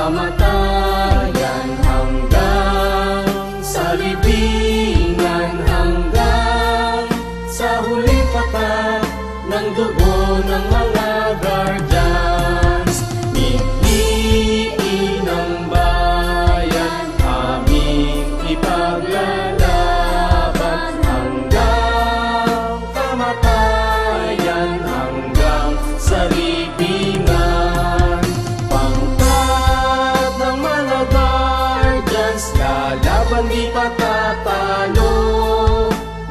kamatayan hanggang sa libingan, hanggang sa huling patak ng dugo ng mga guardians. Mithiin ng bayan, aming ipaglalaban hanggang kamatayan, hanggang sa libingan. Pangkat ng mga guardians, lalaban di patatalo.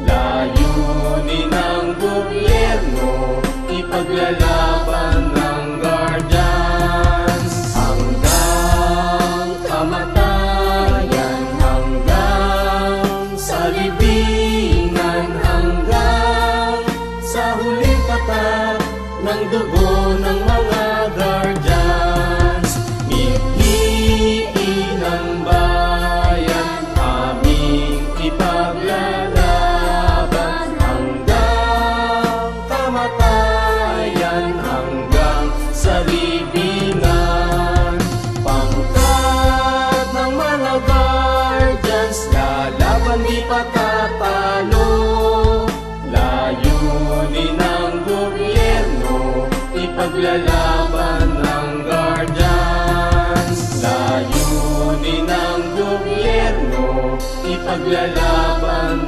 Layunin ng gobyerno, ipaglalaban ng guardians hanggang kamatayan, hanggang sa libingan, hanggang sa huling patak ng dugo ng mga guardians. Mithiin ng bayan, aming ipaglalaban hanggang kamatayan, hanggang sa libingan. Pangkat ng mga guardians, lalaban di patatalo. Layunin ng gobyerno, ipaglalaban ng guardians. Layunin ng gobyerno, ipaglalaban